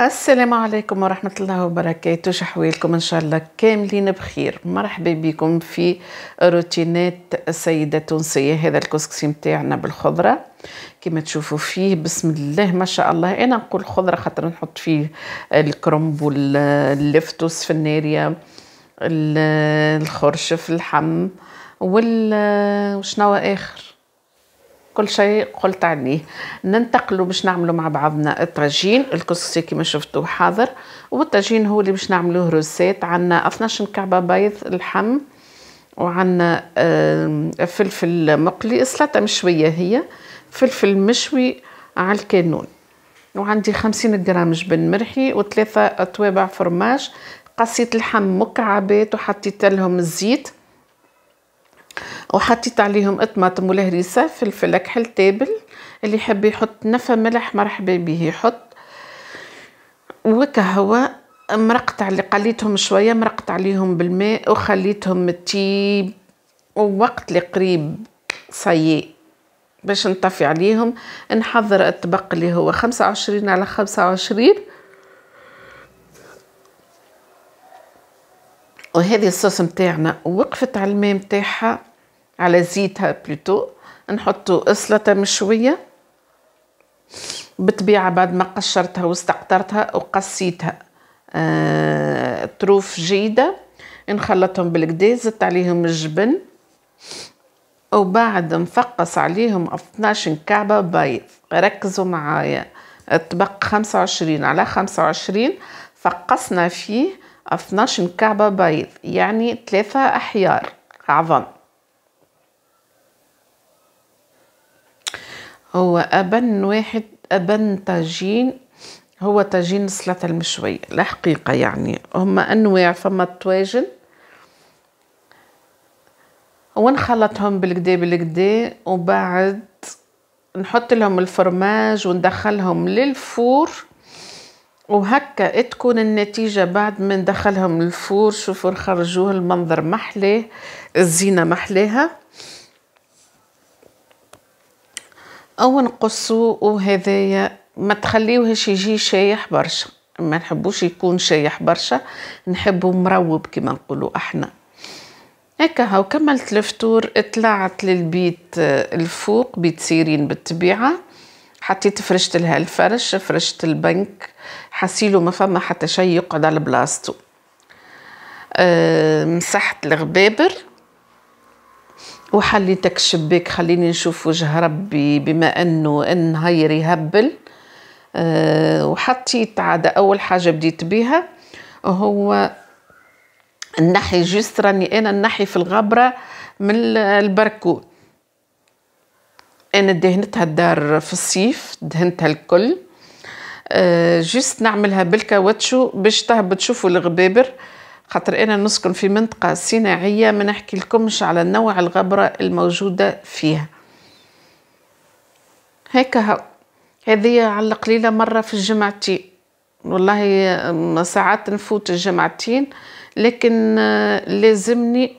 السلام عليكم ورحمة الله وبركاته. شحوالكم إن شاء الله كاملين بخير. مرحبا بكم في روتينات السيدة التونسية. هذا الكسكسي متاعنا بالخضرة كما تشوفوا فيه بسم الله ما شاء الله. أنا نقول خضرة خاطر نحط فيه الكرنب واللفتوس فناريا الخرشف الحم وشنو آخر كل شيء قلت عليه. ننتقلوا باش نعملوا مع بعضنا الطاجين. الكسكسي كما شفتوا حاضر، والطاجين هو اللي باش نعملوه روسات. عنا 12 كعبة بيض الحم، وعنا فلفل مقلي، سلطة مشوية هي فلفل مشوي على الكانون، وعندي 50 جرام جبن مرحي وثلاثة توابع فرماج. قصيت اللحم مكعبات وحطيت لهم الزيت، وحطيت عليهم طماطم والهريسه فلفل كحل تابل. اللي يحب يحط نفا ملح مرحبا به يحط. وكهو مرقت على قليتهم شويه، مرقت عليهم بالماء وخليتهم تيب، ووقت اللي قريب صيي باش نطفي عليهم نحضر الطبق اللي هو 25 على 25. وهذه الصوص متاعنا وقفت على الماء متاعها على زيتها بلوتو. نحطوا سلطة مشوية بطبيعة بعد ما قشرتها واستقطرتها وقصيتها طروف جيدة. نخلطهم بالكدا، زدت عليهم الجبن، وبعد نفقص عليهم 12 كعبة بيض. ركزوا معايا، الطبق 25 على 25 فقصنا فيه 12 كعبة بيض، يعني 3 أحيار عظم. هو أبن طاجين هو طاجين السلطة المشوية الحقيقة. يعني هما أنواع، فما الطواجن ونخلطهم بالكدا وبعد نحط لهم الفرماج وندخلهم للفور، وهكا تكون النتيجة بعد ما ندخلهم للفور. شوفوا نخرجوه المنظر محلاه، الزينة محلاها، او نقصوه. وهذايا ما تخليوهش يجي شايح برشا، ما نحبوش يكون شايح برشا، نحبه مروب كما نقولوا احنا. هكا هاو كملت الفطور. طلعت للبيت الفوق، بيت سيرين بالطبيعة. حطيت فرشت لها الفرش، فرشت البنك، حسيلو ما فما حتى شيء يقعد على بلاصتو. مسحت الغبابر وحليتك الشباك خليني نشوف وجه ربي بما انه النهير يهبل. وحطيت عادة اول حاجة بديت بيها هو النحي. جست راني انا النحي في الغبرة من البركون. انا دهنتها الدار في الصيف، دهنتها الكل. جست نعملها بالكاوتشو باش تهبط. تشوفوا الغبابر خاطر انا نسكن في منطقة صناعية، ما نحكي لكمش على نوع الغبرة الموجودة فيها. هيك هذه على القليلة مرة في الجمعتين، والله ساعات نفوت الجمعتين، لكن لازمني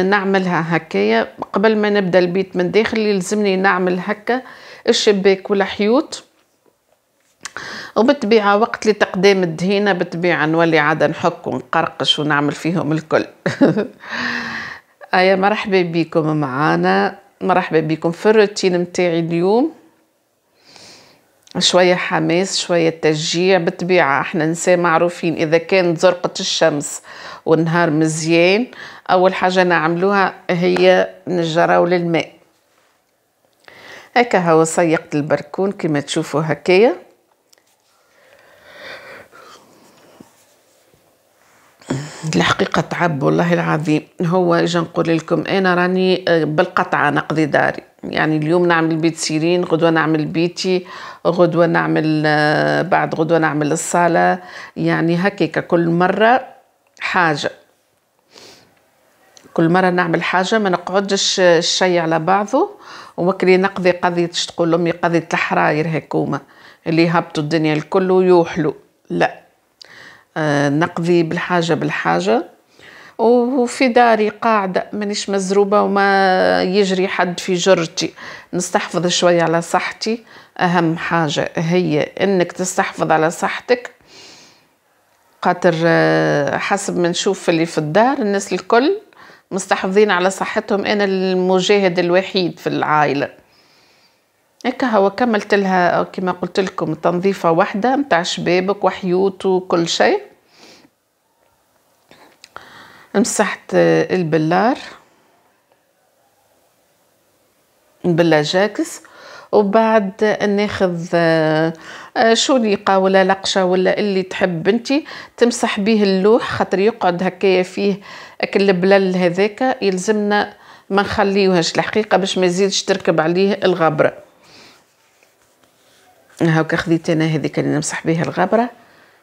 نعملها هكايا قبل ما نبدأ البيت من داخل. يلزمني نعمل هكا الشباك والحيوط، وبالطبيعة وقت لتقديم الدهينة بالطبيعة نولي عادة نحك ونقرقش ونعمل فيهم الكل. أيا مرحبا بكم معانا، مرحبا بكم في الروتين متاعي اليوم. شوية حماس شوية تشجيع. بالطبيعة احنا نساء معروفين إذا كانت زرقة الشمس والنهار مزيان أول حاجة نعملوها هي نجراو للماء. هكا هو سيقت البركون كما تشوفوا هكايا. الحقيقة تعب والله العظيم. هو اجا نقول لكم انا راني بالقطعة نقضي داري، يعني اليوم نعمل بيت سيرين، غدوة نعمل بيتي، غدوة نعمل بعد غدوة نعمل الصالة. يعني هكيك كل مرة حاجة، كل مرة نعمل حاجة، ما نقعدش الشي على بعضه. وكلي نقضي قضية تقول امي قضية الحراير هكومة اللي يهبطوا الدنيا الكل ويوحلوا، لا. نقضي بالحاجة بالحاجة. وفي داري قاعدة مانيش مزروبة وما يجري حد في جرتي، نستحفظ شوية على صحتي. أهم حاجة هي إنك تستحفظ على صحتك، خاطر حسب ما نشوف اللي في الدار الناس الكل مستحفظين على صحتهم، أنا المجاهد الوحيد في العائلة. هكا هو كملت لها كما قلت لكم تنظيفة واحدة متاع شبابك وحيوط وكل شيء. مسحت البلار جاكس، وبعد ناخذ شوليقة ولا لقشة ولا اللي تحب انتي تمسح به اللوح، خاطر يقعد هكايا فيه اكل البلل هذاك، يلزمنا ما نخليوهاش الحقيقة باش ما يزيدش تركب عليه الغبرة. هاكا خذيت انا هذيك اللي نمسح بها الغبرة،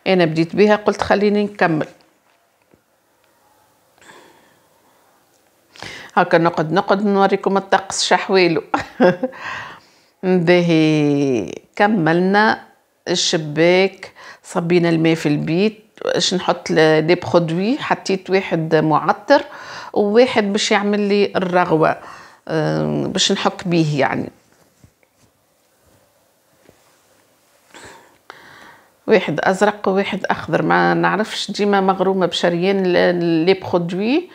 انا بديت بها قلت خليني نكمل. هاكا نقعد نوريكم الطقس شحويلو. باهي كملنا الشباك، صبينا الماء في البيت. باش نحط لي برودوي، حطيت واحد معطر وواحد باش يعمل لي الرغوة باش نحك بيه يعني. واحد ازرق وواحد اخضر، ما نعرفش ديما مغرومة بشريان لي برودوي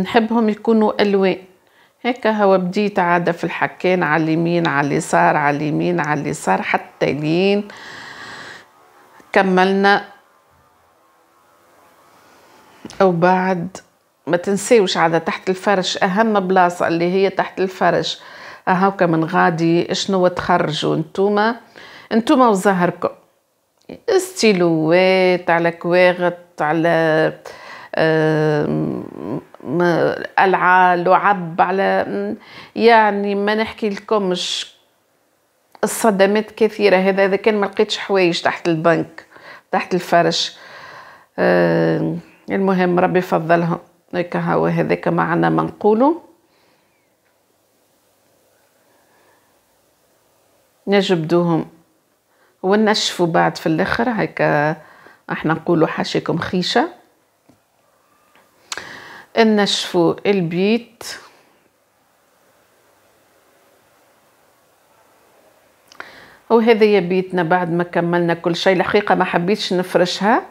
نحبهم يكونوا الوان. هكا هو بديت عادة في الحكان على اليمين على اليسار على اليمين على اليسار حتى لين كملنا. وبعد ما تنسيوش عادة تحت الفرش، اهم بلاصة اللي هي تحت الفرش. هاكا من غادي شنو تخرجوا انتوما وزهركم، استيلوات على كواغط على لعب على، يعني ما نحكي لكمش الصدمات كثيرة. هذا كان ما لقيتش حوايج تحت البنك تحت الفرش. المهم ربي فضلهم. هيك هو هذاك معنا ما نقوله. نجبدوهم ونشفوا بعد في الاخر. هيك احنا نقولوا حاشيكم خيشه. نشفوا البيت وهذا يا بيتنا بعد ما كملنا كل شيء. الحقيقه ما حبيتش نفرشها،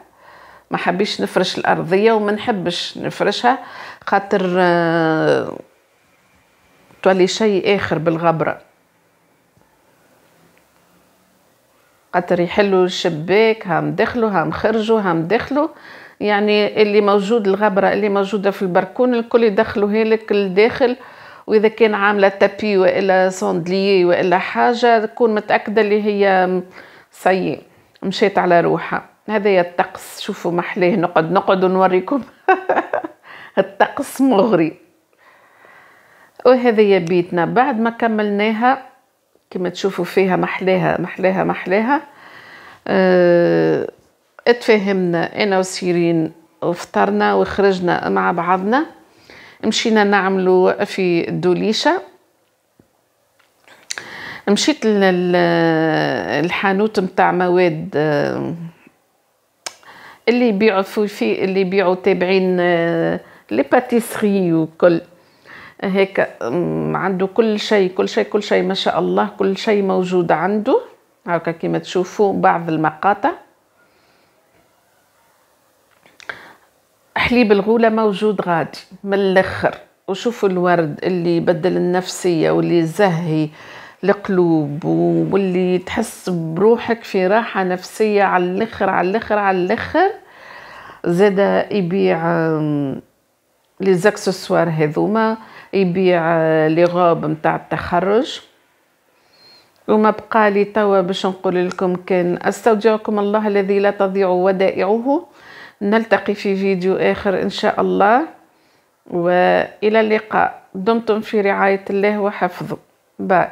ما حبيتش نفرش الارضيه وما نحبش نفرشها خاطر تولي شيء اخر بالغبره، خاطر يحلوا الشباك هام دخلوا هام خرجوا هام دخلوا، يعني اللي موجود الغبرة اللي موجودة في البركون الكل يدخلوها لك الداخل. وإذا كان عاملة تابي وإلا صندلية وإلا حاجة تكون متأكدة اللي هي سيء مشيت على روحها. هذا الطقس شوفوا محليه، نقعد ونوريكم. الطقس مغري. وهذا بيتنا بعد ما كملناها كما تشوفوا فيها محلاها. اتفاهمنا انا وسيرين وفطرنا وخرجنا مع بعضنا، مشينا نعملوا في الدوليشة. مشيت الحانوت متاع مواد اللي يبيعوا فيه اللي يبيعوا تابعين لي باتيسري وكل هيك، عنده كل شيء ما شاء الله، كل شيء موجود عنده. هكا كما تشوفوا بعض المقاطع. حليب الغولة موجود غادي من الاخر. وشوفوا الورد اللي يبدل النفسية واللي يزهي القلوب واللي تحس بروحك في راحة نفسية على الاخر. زادا يبيع لي زاكسسوار هذوما، يبيع لي غوب متاع التخرج. وما بقى لي توا باش نقول لكم كان استودعكم الله الذي لا تضيع ودائعه. نلتقي في فيديو آخر إن شاء الله، وإلى اللقاء. دمتم في رعاية الله وحفظه. باي.